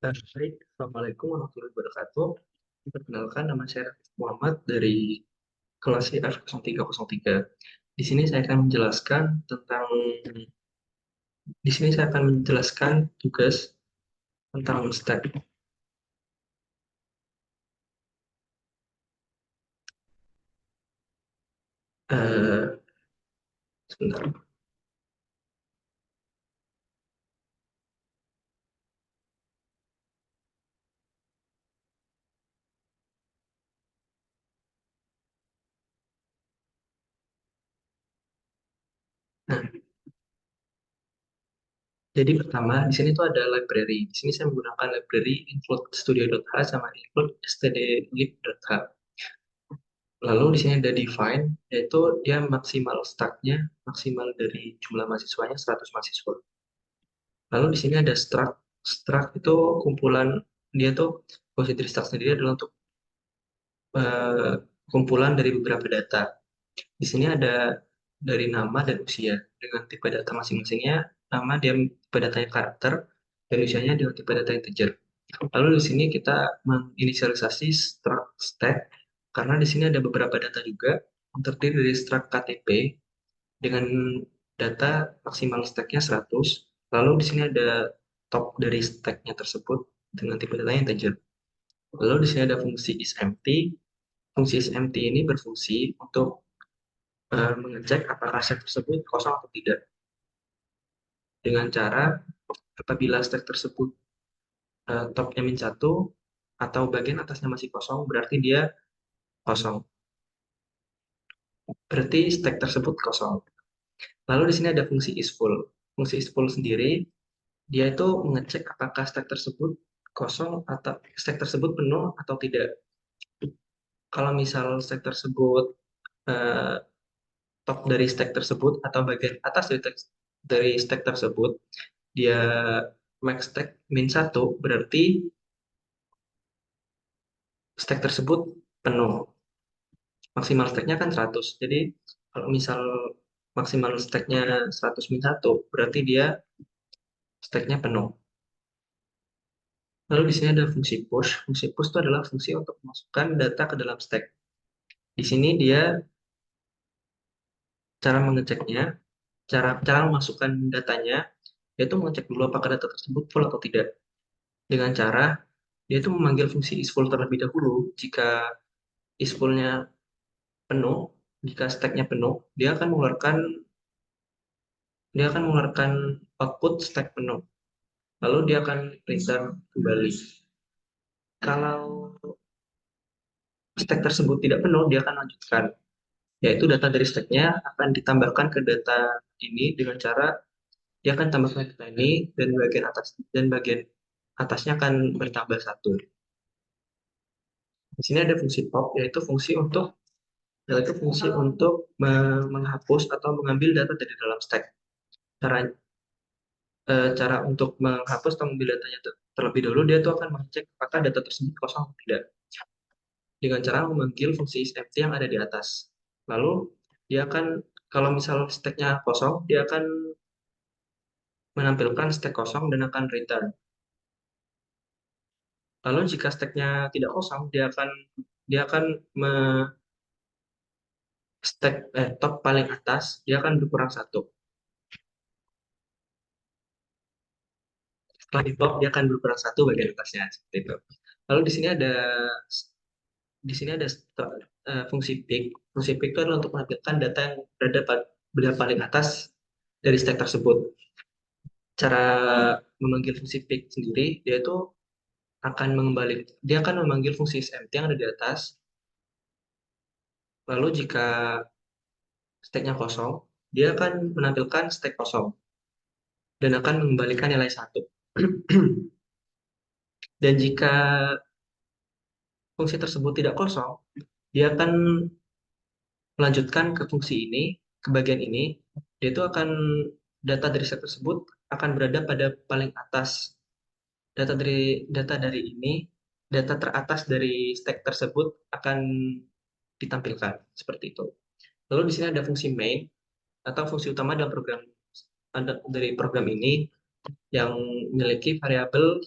Baik, Assalamualaikum warahmatullahi wabarakatuh. Perkenalkan, nama saya Rafif Muhammad dari kelas IF 0303. Di sini saya akan menjelaskan tentang di sini saya akan menjelaskan tugas tentang stack. Eh, Sebentar. Nah, jadi pertama di sini tuh ada library. Di sini saya menggunakan library include studio.h sama include stdlib.h. Lalu di sini ada define, yaitu dia maksimal stacknya maksimal dari jumlah mahasiswanya 100 mahasiswa. Lalu di sini ada struct. Struct itu kumpulan, dia tuh posisi dari struct sendiri adalah untuk eh, kumpulan dari beberapa data. Di sini ada dari nama dan usia dengan tipe data masing-masingnya. Nama dia tipe datanya karakter dan usianya dengan tipe data integer. Lalu di sini kita menginisialisasi struct stack karena di sini ada beberapa data juga yang terdiri dari struct KTP dengan data maksimal stacknya 100. Lalu di sini ada top dari stacknya tersebut dengan tipe datanya integer. Lalu di sini ada fungsi isEmpty. Fungsi isEmpty ini berfungsi untuk mengecek apakah stack tersebut kosong atau tidak. Dengan cara apabila stack tersebut topnya min 1 atau bagian atasnya masih kosong, berarti dia kosong. Berarti stack tersebut kosong. Lalu di sini ada fungsi isFull. Fungsi isFull sendiri dia itu mengecek apakah stack tersebut kosong atau stack tersebut penuh atau tidak. Kalau misal stack tersebut eh, top dari stack tersebut atau bagian atas dari stack tersebut dia max stack min 1, berarti stack tersebut penuh. Maksimal stacknya kan 100. Jadi kalau misal maksimal stacknya 100 min 1, berarti dia stacknya penuh. Lalu di sini ada fungsi push. Fungsi push itu adalah fungsi untuk memasukkan data ke dalam stack. Di sini dia cara mengeceknya, cara memasukkan datanya, yaitu mengecek dulu apakah data tersebut full atau tidak. Dengan cara dia itu memanggil fungsi isFull terlebih dahulu. Jika isFull-nya penuh, jika stack-nya penuh, dia akan mengeluarkan output stack penuh. Lalu dia akan return kembali. Kalau stack tersebut tidak penuh, dia akan lanjutkan. Yaitu data dari stack-nya akan ditambahkan ke data ini dengan cara dia akan tambahkan data ini dan bagian atasnya akan bertambah satu. Di sini ada fungsi pop yaitu fungsi untuk menghapus atau mengambil data dari dalam stack. Cara cara untuk menghapus atau mengambil datanya terlebih dahulu dia tuh akan mengecek apakah data tersebut kosong atau tidak dengan cara memanggil fungsi isEmpty yang ada di atas. Lalu dia akan kalau misal stacknya kosong dia akan menampilkan stack kosong dan akan return. Lalu jika stacknya tidak kosong, dia akan stack top paling atas dia akan berkurang satu. Setelah di top dia akan berkurang satu bagian atasnya seperti itu. Lalu di sini ada fungsi pick. Fungsi pick itu adalah untuk menampilkan data yang berada paling atas dari stack tersebut. Cara memanggil fungsi pick sendiri, dia akan memanggil fungsi isEmpty yang ada di atas. Lalu jika stacknya kosong, dia akan menampilkan stack kosong dan akan mengembalikan nilai satu. Dan jika fungsi tersebut tidak kosong, dia akan melanjutkan ke fungsi ini, ke bagian ini, yaitu data dari set tersebut akan berada pada paling atas. Data dari ini, data teratas dari stack tersebut akan ditampilkan seperti itu. Lalu di sini ada fungsi main atau fungsi utama dari program ini yang memiliki variabel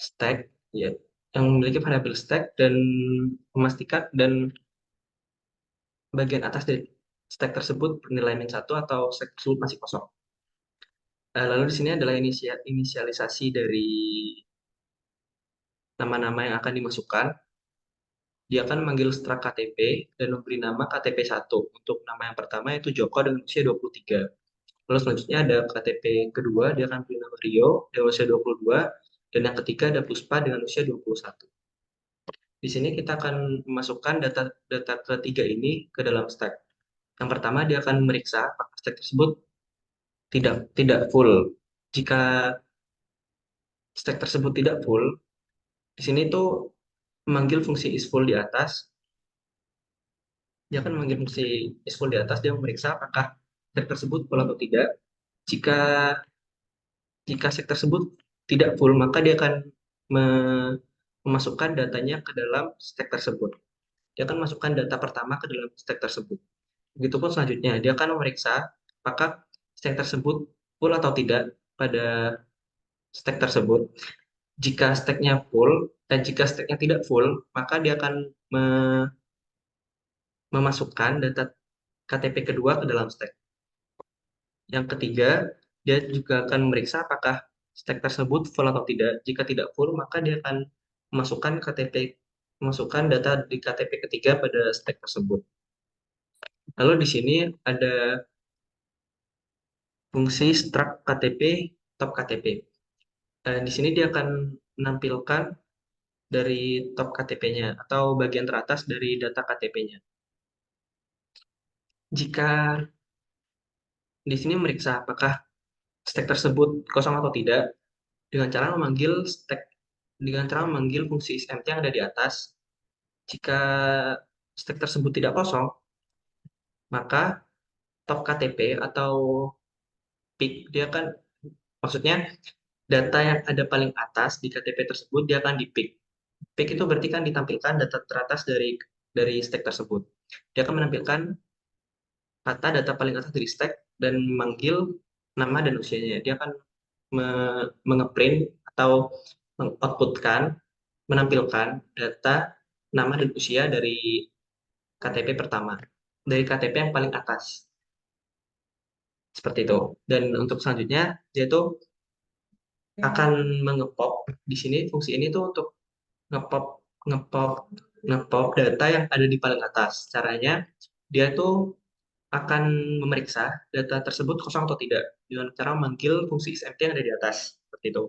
stack, ya, yang memiliki variabel stack dan memastikan dan bagian atas dari stack tersebut bernilai min satu atau stack tersebut masih kosong. Lalu di sini adalah inisialisasi dari nama-nama yang akan dimasukkan. Dia akan memanggil struct KTP dan memberi nama KTP 1. Untuk nama yang pertama yaitu Joko dengan usia 23. Lalu selanjutnya ada KTP kedua, dia akan beri nama Rio dengan usia 22. Dan yang ketiga ada Puspa dengan usia 21. Di sini kita akan memasukkan data ketiga ini ke dalam stack. Yang pertama dia akan meriksa apakah stack tersebut tidak full. Jika stack tersebut tidak full, di sini tuh memanggil fungsi isFull di atas. Dia akan memanggil fungsi isFull di atas, dia memeriksa apakah stack tersebut full atau tidak. Jika jika stack tersebut tidak full, maka dia akan memasukkan datanya ke dalam stack tersebut. Dia akan masukkan data pertama ke dalam stack tersebut. Begitupun selanjutnya, dia akan memeriksa apakah stack tersebut full atau tidak pada stack tersebut. Jika stacknya full dan jika stacknya tidak full, maka dia akan memasukkan data KTP kedua ke dalam stack. Yang ketiga, dia juga akan memeriksa apakah stack tersebut full atau tidak. Jika tidak full, maka dia akan memasukkan data di KTP ketiga pada stack tersebut. Lalu di sini ada fungsi struct KTP, top KTP. Di sini dia akan menampilkan dari top KTP-nya atau bagian teratas dari data KTP-nya. Jika di sini memeriksa apakah stack tersebut kosong atau tidak dengan cara memanggil fungsi isEmpty yang ada di atas. Jika stack tersebut tidak kosong, maka top KTP atau peak dia akan maksudnya data yang ada paling atas di KTP tersebut dia akan di peak. Peak itu berarti kan ditampilkan data teratas dari stack tersebut. Dia akan menampilkan kata data paling atas dari stack dan memanggil nama dan usianya. Dia akan mengeprint atau mengoutputkan, menampilkan data nama dan usia dari KTP pertama, dari KTP yang paling atas. Seperti itu. Dan untuk selanjutnya, dia tuh akan mengepop. Di sini fungsi ini tuh untuk ngepop ngepop ngepop data yang ada di paling atas. Caranya dia tuh akan memeriksa data tersebut kosong atau tidak dengan cara memanggil fungsi isEmpty yang ada di atas. Seperti itu.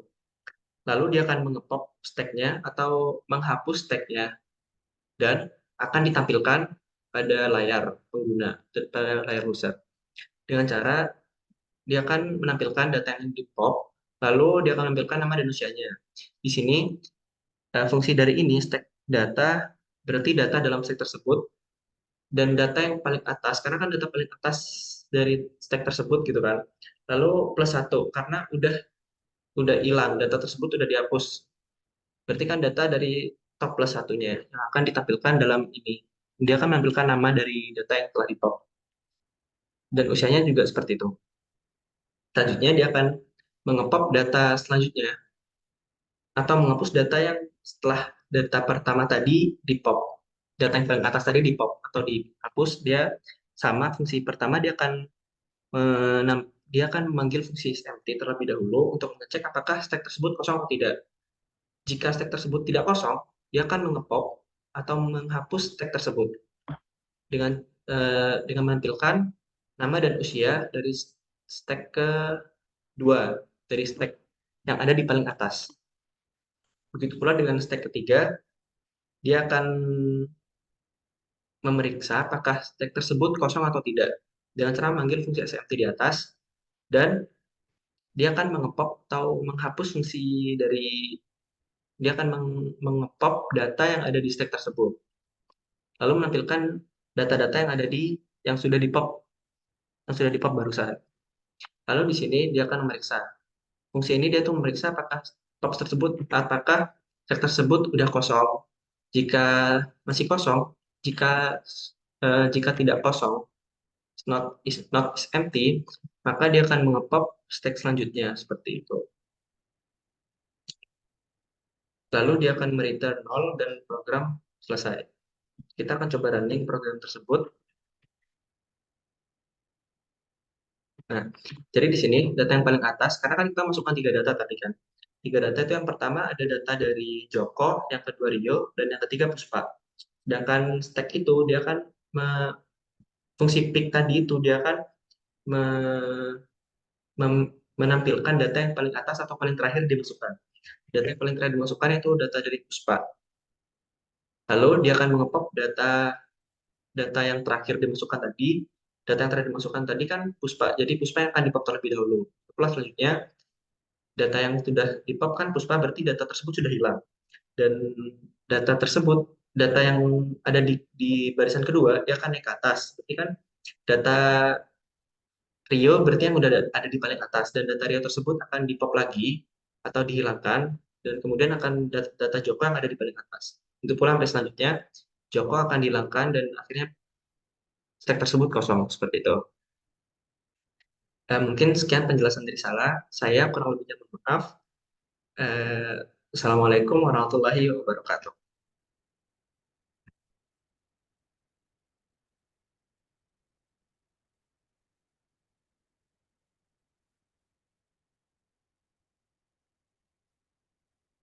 Lalu dia akan mengepop stack-nya atau menghapus stack-nya dan akan ditampilkan pada layar pengguna, pada layar user. Dengan cara dia akan menampilkan data yang di pop, lalu dia akan menampilkan nama dan usianya. Di sini fungsi dari ini stack data berarti data dalam stack tersebut dan data yang paling atas karena kan data paling atas dari stack tersebut gitu kan. Lalu plus satu karena udah hilang data tersebut udah dihapus. Berarti kan data dari top plus satunya yang akan ditampilkan dalam ini. Dia akan menampilkan nama dari data yang telah di top dan usianya juga seperti itu. Selanjutnya dia akan mengepop data selanjutnya atau menghapus data yang setelah data pertama tadi di pop. Data yang paling atas tadi di pop atau dihapus, dia sama fungsi pertama dia akan memanggil fungsi empty terlebih dahulu untuk mengecek apakah stack tersebut kosong atau tidak. Jika stack tersebut tidak kosong, dia akan mengepop atau menghapus stack tersebut dengan dengan menampilkan nama dan usia dari stack kedua, dari stack yang ada di paling atas. Begitu pula dengan stack ketiga, dia akan memeriksa apakah stack tersebut kosong atau tidak dengan cara memanggil fungsi SMT di atas dan dia akan mengepop atau menghapus fungsi dari dia akan mengepop data yang ada di stack tersebut lalu menampilkan data-data yang sudah di pop barusan. Lalu di sini dia akan memeriksa fungsi ini dia tuh memeriksa apakah stack tersebut udah kosong. Jika masih kosong, jika jika tidak kosong, is empty, maka dia akan mengepop stack selanjutnya seperti itu. Lalu dia akan return 0 dan program selesai. Kita akan coba running program tersebut. Nah, jadi di sini data yang paling atas, karena kan kita masukkan tiga data tadi kan. Tiga data itu yang pertama ada data dari Joko, yang kedua Rio, dan yang ketiga Puspa. Sedangkan stack itu dia kan fungsi pick tadi itu dia kan me- menampilkan data yang paling atas atau paling terakhir dimasukkan. Data yang paling terakhir dimasukkan itu data dari Puspa. Lalu dia akan mengepop data data yang terakhir dimasukkan tadi. Data yang terakhir dimasukkan tadi kan Puspa. Jadi Puspa yang akan dipop terlebih dahulu. Setelah selanjutnya data yang sudah dipop kan Puspa berarti data tersebut sudah hilang. Dan data tersebut, data yang ada di barisan kedua, dia akan naik ke atas. Berarti kan data Rio berarti yang udah ada di paling atas. Dan data Rio tersebut akan dipop lagi atau dihilangkan. Dan kemudian akan data Joko yang ada di paling atas. Itu pula sampai selanjutnya, Joko akan dihilangkan dan akhirnya stack tersebut kosong. Seperti itu. Mungkin sekian penjelasan dari saya kurang lebihnya mohon maaf. Eh, Assalamualaikum warahmatullahi wabarakatuh.